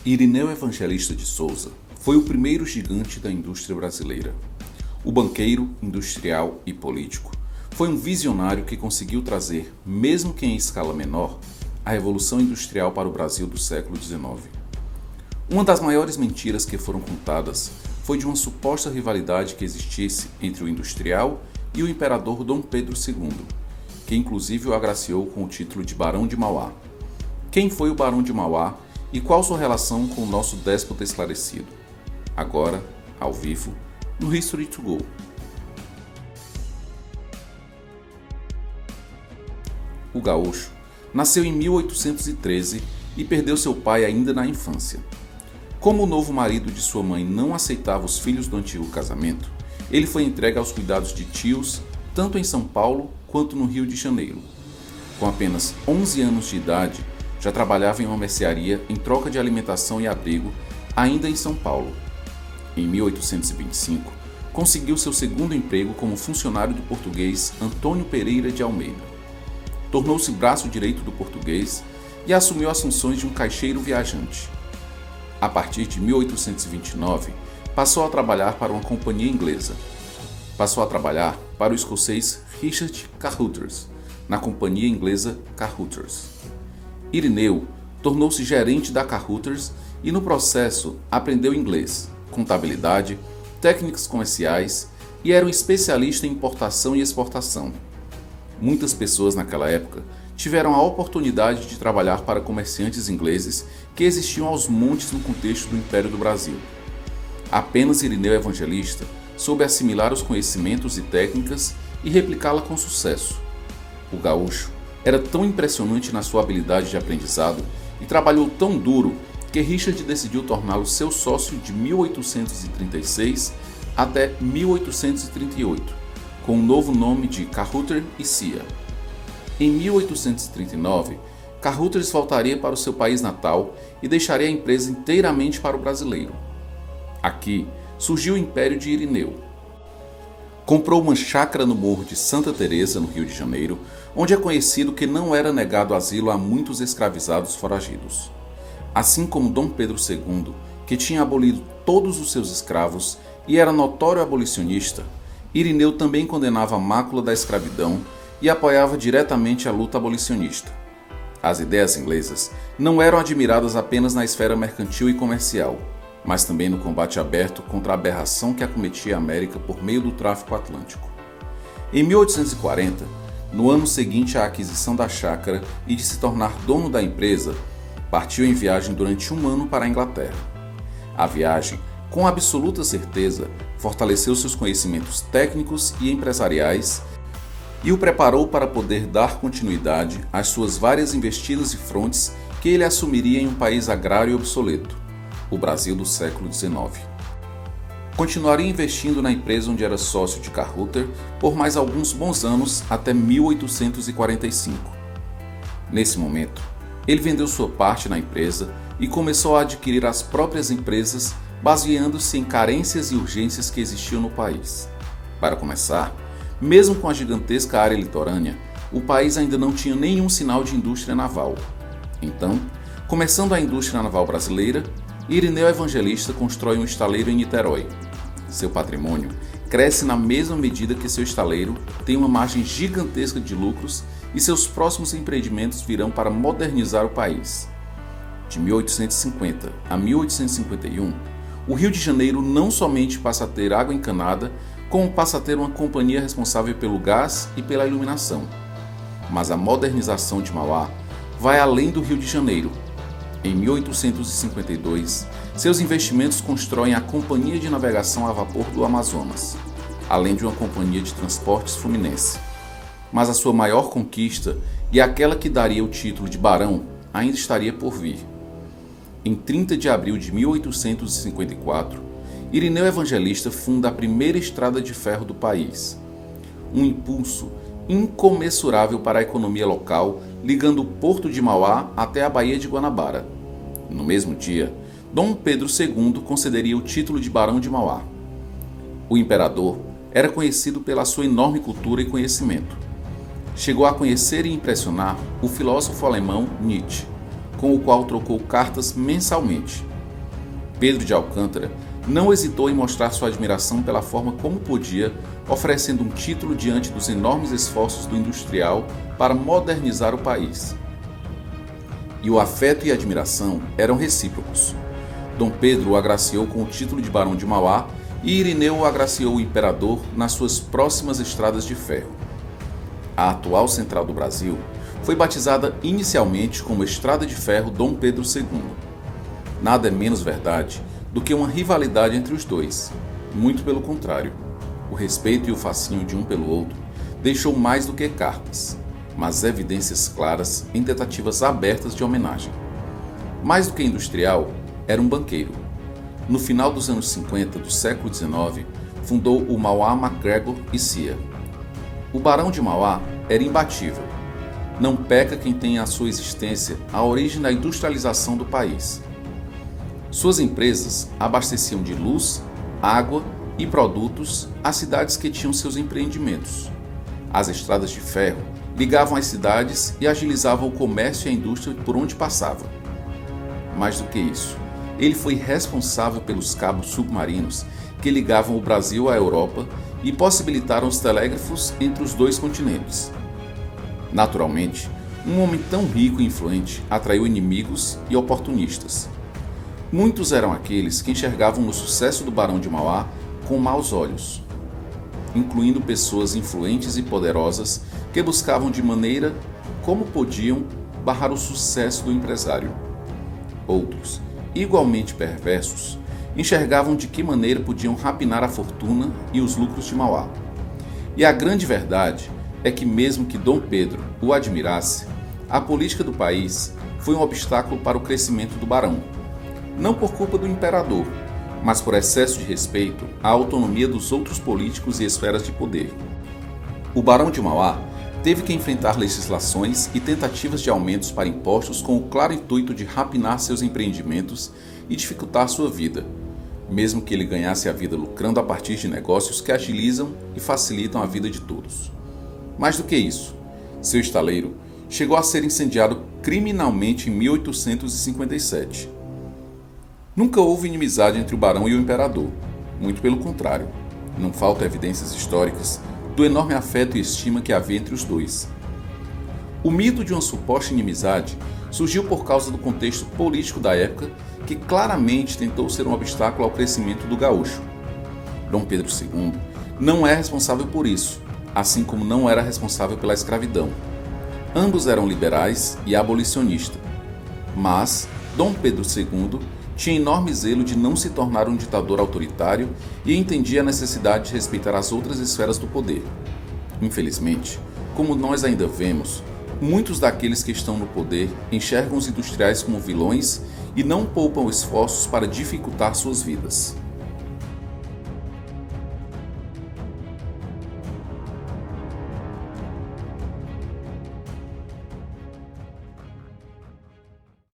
Irineu Evangelista de Souza foi o primeiro gigante da indústria brasileira. O banqueiro, industrial e político foi um visionário que conseguiu trazer, mesmo que em escala menor, a revolução industrial para o Brasil do século XIX. Uma das maiores mentiras que foram contadas foi de uma suposta rivalidade que existisse entre o industrial e o imperador Dom Pedro II, que inclusive o agraciou com o título de Barão de Mauá. Quem foi o Barão de Mauá e qual sua relação com o nosso déspota esclarecido? Agora, ao vivo, no History to Go. O gaúcho nasceu em 1813 e perdeu seu pai ainda na infância. Como o novo marido de sua mãe não aceitava os filhos do antigo casamento, ele foi entregue aos cuidados de tios, tanto em São Paulo quanto no Rio de Janeiro. Com apenas 11 anos de idade, já trabalhava em uma mercearia em troca de alimentação e abrigo, ainda em São Paulo. Em 1825, conseguiu seu segundo emprego como funcionário do português Antônio Pereira de Almeida. Tornou-se braço direito do português e assumiu as funções de um caixeiro viajante. A partir de 1829, passou a trabalhar para uma companhia inglesa. Passou a trabalhar para o escocês Richard Carruthers, na companhia inglesa Carruthers. Irineu tornou-se gerente da Carruthers e no processo aprendeu inglês, contabilidade, técnicas comerciais e era um especialista em importação e exportação. Muitas pessoas naquela época tiveram a oportunidade de trabalhar para comerciantes ingleses que existiam aos montes no contexto do Império do Brasil. Apenas Irineu Evangelista soube assimilar os conhecimentos e técnicas e replicá-la com sucesso. O gaúcho era tão impressionante na sua habilidade de aprendizado e trabalhou tão duro que Richard decidiu torná-lo seu sócio de 1836 até 1838, com o novo nome de Carruthers e Cia. Em 1839, Carruthers voltaria para o seu país natal e deixaria a empresa inteiramente para o brasileiro. Aqui surgiu o Império de Irineu. Comprou uma chácara no Morro de Santa Teresa, no Rio de Janeiro, onde é conhecido que não era negado asilo a muitos escravizados foragidos. Assim como Dom Pedro II, que tinha abolido todos os seus escravos e era notório abolicionista, Irineu também condenava a mácula da escravidão e apoiava diretamente a luta abolicionista. As ideias inglesas não eram admiradas apenas na esfera mercantil e comercial, mas também no combate aberto contra a aberração que acometia a América por meio do tráfico atlântico. Em 1840, no ano seguinte à aquisição da chácara e de se tornar dono da empresa, partiu em viagem durante um ano para a Inglaterra. A viagem, com absoluta certeza, fortaleceu seus conhecimentos técnicos e empresariais e o preparou para poder dar continuidade às suas várias investidas e frontes que ele assumiria em um país agrário e obsoleto, o Brasil do século XIX. Continuaria investindo na empresa onde era sócio de Carruthers por mais alguns bons anos até 1845. Nesse momento, ele vendeu sua parte na empresa e começou a adquirir as próprias empresas baseando-se em carências e urgências que existiam no país. Para começar, mesmo com a gigantesca área litorânea, o país ainda não tinha nenhum sinal de indústria naval. Então, começando a indústria naval brasileira, Irineu Evangelista constrói um estaleiro em Niterói. Seu patrimônio cresce na mesma medida que seu estaleiro tem uma margem gigantesca de lucros e seus próximos empreendimentos virão para modernizar o país. De 1850 a 1851, o Rio de Janeiro não somente passa a ter água encanada, como passa a ter uma companhia responsável pelo gás e pela iluminação. Mas a modernização de Mauá vai além do Rio de Janeiro. Em 1852, seus investimentos constroem a Companhia de Navegação a Vapor do Amazonas, além de uma companhia de transportes fluminense. Mas a sua maior conquista, e aquela que daria o título de barão, ainda estaria por vir. Em 30 de abril de 1854, Irineu Evangelista funda a primeira estrada de ferro do país. Um impulso incomensurável para a economia local, ligando o Porto de Mauá até a Baía de Guanabara. No mesmo dia, Dom Pedro II concederia o título de Barão de Mauá. O imperador era conhecido pela sua enorme cultura e conhecimento. Chegou a conhecer e impressionar o filósofo alemão Nietzsche, com o qual trocou cartas mensalmente, Pedro de Alcântara não hesitou em mostrar sua admiração pela forma como podia, oferecendo um título diante dos enormes esforços do industrial para modernizar o país. E o afeto e a admiração eram recíprocos. Dom Pedro o agraciou com o título de Barão de Mauá e Irineu o agraciou o imperador nas suas próximas estradas de ferro. A atual central do Brasil foi batizada inicialmente como Estrada de Ferro Dom Pedro II. Nada é menos verdade do que uma rivalidade entre os dois. Muito pelo contrário, o respeito e o fascínio de um pelo outro deixou mais do que cartas, mas evidências claras em tentativas abertas de homenagem. Mais do que industrial, era um banqueiro. No final dos anos 50 do século XIX, fundou o Mauá MacGregor e Cia. O Barão de Mauá era imbatível. Não peca quem tem à sua existência a origem da industrialização do país. Suas empresas abasteciam de luz, água e produtos as cidades que tinham seus empreendimentos. As estradas de ferro ligavam as cidades e agilizavam o comércio e a indústria por onde passava. Mais do que isso, ele foi responsável pelos cabos submarinos que ligavam o Brasil à Europa e possibilitaram os telégrafos entre os dois continentes. Naturalmente, um homem tão rico e influente atraiu inimigos e oportunistas. Muitos eram aqueles que enxergavam o sucesso do Barão de Mauá com maus olhos, incluindo pessoas influentes e poderosas que buscavam de maneira como podiam barrar o sucesso do empresário. Outros, igualmente perversos, enxergavam de que maneira podiam rapinar a fortuna e os lucros de Mauá. E a grande verdade é que mesmo que Dom Pedro o admirasse, a política do país foi um obstáculo para o crescimento do barão, não por culpa do imperador, mas por excesso de respeito à autonomia dos outros políticos e esferas de poder. O Barão de Mauá teve que enfrentar legislações e tentativas de aumentos para impostos com o claro intuito de rapinar seus empreendimentos e dificultar sua vida, mesmo que ele ganhasse a vida lucrando a partir de negócios que agilizam e facilitam a vida de todos. Mais do que isso, seu estaleiro chegou a ser incendiado criminalmente em 1857. Nunca houve inimizade entre o barão e o imperador, muito pelo contrário. Não faltam evidências históricas do enorme afeto e estima que havia entre os dois. O mito de uma suposta inimizade surgiu por causa do contexto político da época, que claramente tentou ser um obstáculo ao crescimento do gaúcho. Dom Pedro II não é responsável por isso, assim como não era responsável pela escravidão. Ambos eram liberais e abolicionistas, mas Dom Pedro II tinha enorme zelo de não se tornar um ditador autoritário e entendia a necessidade de respeitar as outras esferas do poder. Infelizmente, como nós ainda vemos, muitos daqueles que estão no poder enxergam os industriais como vilões e não poupam esforços para dificultar suas vidas.